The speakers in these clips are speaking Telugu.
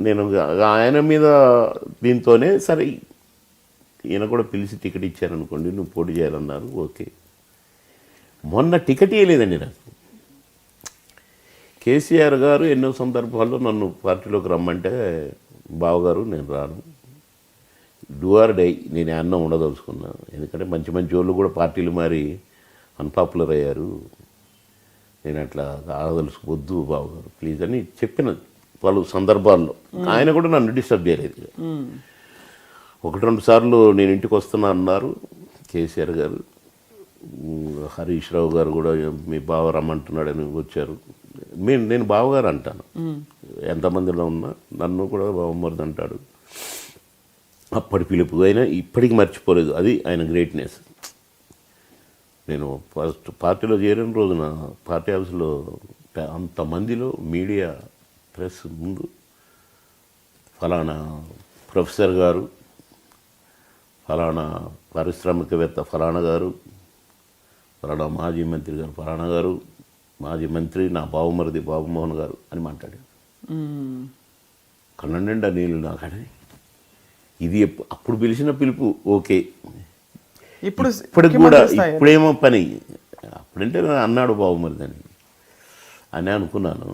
నేను ఆయన మీద దీంతోనే సరే ఈయన కూడా పిలిచి టికెట్ ఇచ్చారనుకోండి, నువ్వు పోటీ చేయాలన్నారు, ఓకే. మొన్న టికెట్ ఇవ్వలేదండి నాకు. కేసీఆర్ గారు ఎన్నో సందర్భాల్లో నన్ను పార్టీలోకి రమ్మంటే, బావగారు నేను రాను, డూ ఆర్ డై, నేను అన్నం ఉండదలుచుకున్నా, ఎందుకంటే మంచి మంచి వాళ్ళు కూడా పార్టీలు మారి అన్పాపులర్ అయ్యారు, నేను అట్లా ఆగదలుచుకోవద్దు బావగారు ప్లీజ్ అని చెప్పిన పలు సందర్భాల్లో. ఆయన కూడా నన్ను డిస్టర్బ్ చేయలేదు. 1-2 సార్లు నేను ఇంటికి వస్తున్నా అన్నారు కేసీఆర్ గారు. హరీష్ రావు గారు కూడా మీ బావ రమ్మంటున్నాడని వచ్చారు. నేను బావగారు అంటాను, ఎంతమందిలో ఉన్నా నన్ను కూడా బావమరిది అంటాడు. అప్పటి పిలుపు అయినా ఇప్పటికి మర్చిపోలేదు, అది ఆయన గ్రేట్నెస్. నేను ఫస్ట్ పార్టీలో చేరిన రోజున పార్టీ ఆఫీసులో అంతమందిలో మీడియా ప్రెస్ ముందు ఫలానా ప్రొఫెసర్ గారు, ఫలానా పారిశ్రామికవేత్త ఫలానా గారు, ఫలానా మాజీ మంత్రి గారు ఫలానా గారు, మాజీ మంత్రి నా బావమరిది బాబుమోహన్ గారు అని మాట్లాడారు. కళ్ళ నిండా నీళ్ళు నాకని. ఇది అప్పుడు పిలిచిన పిలుపు ఓకే. ఇప్పటికి కూడా ఇప్పుడేమో పని, అప్పుడంటే అన్నాడు బాబుమరిది అని అనుకున్నాను.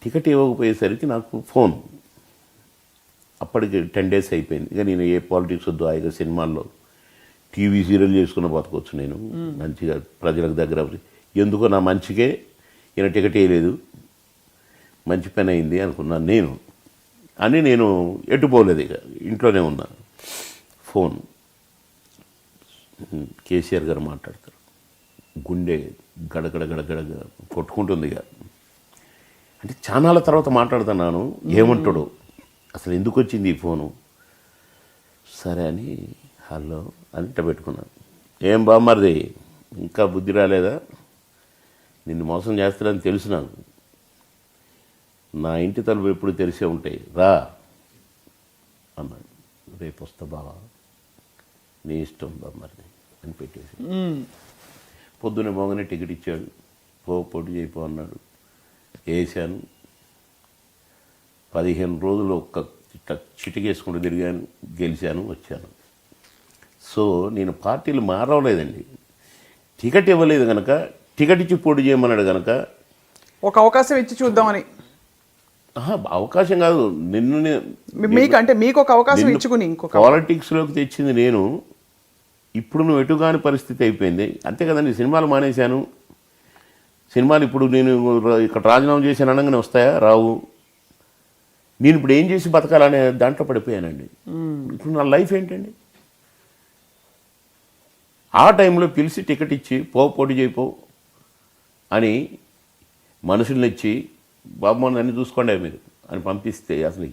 టికెట్ ఇవ్వకపోయేసరికి నాకు ఫోన్, అప్పటికి 10 days అయిపోయింది. ఇక నేను ఏ పాలిటిక్స్ వద్దు, హాయిగా సినిమాల్లో టీవీ సీరియల్ చేసుకున్న బతకొచ్చు నేను మంచిగా ప్రజలకు దగ్గర. ఎందుకో నా మంచికే ఈయన టికెట్ వేయలేదు, మంచి పని అయింది అనుకున్నాను నేను ఎట్టుపోలేదు, ఇక ఇంట్లోనే ఉన్నాను. ఫోన్ కేసీఆర్ గారు మాట్లాడతారు, గుండె గడగడ గడగడ కొట్టుకుంటుంది. ఇక అంటే చానాల తర్వాత మాట్లాడుతున్నాను, ఏమంటాడు అసలు ఎందుకు వచ్చింది ఈ ఫోను. సరే అని హలో అని పెట్టుకున్నాను. ఏం బామ్మరిది ఇంకా బుద్ధి రాలేదా, నిన్ను మోసం చేస్తాడని తెలుసు నాకు, నా ఇంటి తలుపు ఎప్పుడు తెరిసే ఉంటాయి, రా అన్నాడు. రేపు వస్తా బావా, నీ ఇష్టం బామ్మరిది అని పెట్టేసి పొద్దున్నే పోగానే టికెట్ ఇచ్చాడు. పోటీ చేయిపో అన్నాడు, వేసాను. 15 రోజులు ఒక్క చిటికేసుకుంటూ తిరిగాను, గెలిచాను, వచ్చాను. సో నేను పార్టీలు మారవలేదండి. టికెట్ ఇవ్వలేదు కనుక, టికెట్ ఇచ్చి పోటీ చేయమన్నాడు కనుక ఒక అవకాశం ఇచ్చి చూద్దామని. అవకాశం కాదు, మీకు ఒక అవకాశం ఇచ్చుకుని పాలిటిక్స్లోకి తెచ్చింది నేను. ఇప్పుడు నువ్వు ఎటుగాని పరిస్థితి అయిపోయింది, అంతే కదండి. సినిమాలు మానేశాను, సినిమాలు ఇప్పుడు నేను ఇక్కడ రాజీనామా చేశాను అనగానే వస్తాయా, రావు. నేను ఇప్పుడు ఏం చేసి బతకాలనే దాంట్లో పడిపోయానండి. ఇప్పుడు నా లైఫ్ ఏంటండి. ఆ టైంలో పిలిచి టికెట్ ఇచ్చి పోటీ చేయిపో అని మనుషుల్ని ఇచ్చి, బాబు అన్ని చూసుకోండి మీరు అని పంపిస్తే అసలు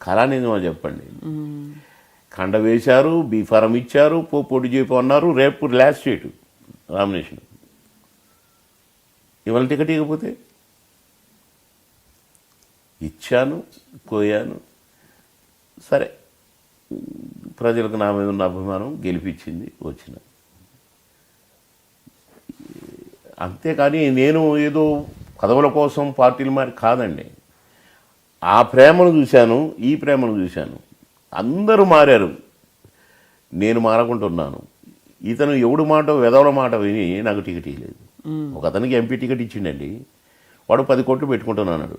కళానిజమా చెప్పండి. కండ వేశారు, బీఫారం ఇచ్చారు, పోటీ చేయిపో అన్నారు, రేపు లాస్ట్ డేటు నామినేషన్. ఇవాళ టికెట్ ఇవ్వకపోతే ఇచ్చాను, పోయాను. సరే, ప్రజలకు నా మీద ఉన్న అభిమానం గెలిపించింది, వచ్చిన. అంతేకాని నేను ఏదో పదవుల కోసం పార్టీలు మారి కాదండి. ఆ ప్రేమను చూశాను, ఈ ప్రేమను చూశాను. అందరూ మారారు, నేను మారకుంటున్నాను. ఇతను ఎవడు మాట వెదవల మాట విని నాకు టికెట్ ఇవ్వలేదు. ఒక అతనికి ఎంపీ టికెట్ ఇచ్చిండండి, వాడు 10 కోట్లు పెట్టుకుంటున్నాడు.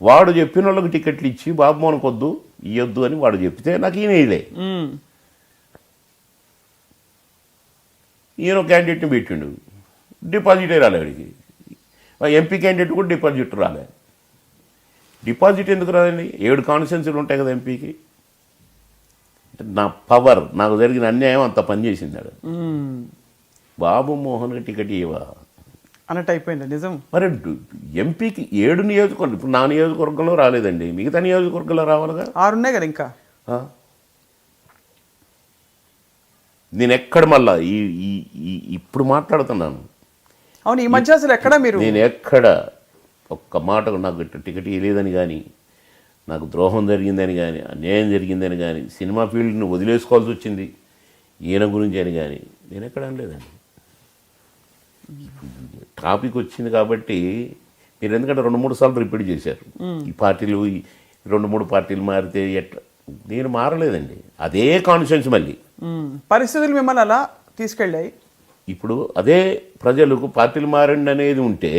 వాడు చెప్పిన వాళ్ళకి టికెట్లు ఇచ్చి బాబుమోహన్ కొద్దు ఇవ్వద్దు అని వాడు చెప్తే నాకు ఈయన ఇలే. ఈయన క్యాండిడేట్ని పెట్టిండు, డిపాజిటే రాలే వాడికి. ఎంపీ క్యాండిడేట్ కూడా డిపాజిట్ రాలే. డిపాజిట్ ఎందుకు రాదండి, 7 కాన్స్టిట్యున్సీలు ఉంటాయి కదా ఎంపీకి. నా పవర్, నాకు జరిగిన అన్యాయం అంత పనిచేసింది. బాబుమోహన్కి టికెట్ ఇవ్వా అన్నట్టు అయిపోయింది. నిజం. మరి ఎంపీకి 7 నియోజకవర్గం, ఇప్పుడు నా నియోజకవర్గంలో రాలేదండి, మిగతా నియోజకవర్గంలో రావాలిగా. 6 ఉన్నాయి కదా ఇంకా. నేను ఎక్కడ మళ్ళా ఇప్పుడు మాట్లాడుతున్నాను. అవును, ఈ మధ్య అసలు ఎక్కడ మీరు, నేను ఎక్కడ ఒక్క మాట నాకు టికెట్ ఇవ్వలేదని కానీ, నాకు ద్రోహం జరిగిందని కానీ, అన్యాయం జరిగిందని కానీ, సినిమా ఫీల్డ్ని వదిలేసుకోవాల్సి వచ్చింది ఈయన గురించి అని కానీ నేను ఎక్కడ అనలేదండి. టాపిక్ వచ్చింది కాబట్టి మీరు ఎందుకంటే 2-3 సార్లు రిపీట్ చేశారు. ఈ పార్టీలు 2-3 పార్టీలు మారితే ఎట్లా, నేను మారలేదండి, అదే కాన్షియన్స్ మళ్ళీ. పరిస్థితులు మిమ్మల్ని అలా తీసుకెళ్ళాయి. ఇప్పుడు అదే ప్రజలకు పార్టీలు మారండి అనేది ఉంటే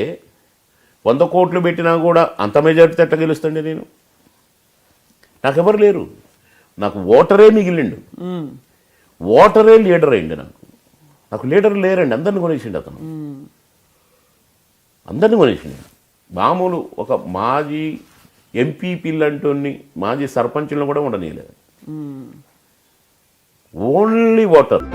100 కోట్లు పెట్టినా కూడా అంత మెజార్టీ ఎట్లా గెలుస్తుండే నేను? నాకెవరు లేరు, నాకు ఓటరే మిగిలిండు, ఓటరే లీడర్ అయింది. నాకు లీడర్ లేరండి, అందరిని కొనేసిండు అతను, అందరిని కొనేసిండు. మామూలు ఒక మాజీ ఎంపీపీలు అంటోని మాజీ సర్పంచులను కూడా ఉండనీయలేదు, ఓన్లీ ఓటర్.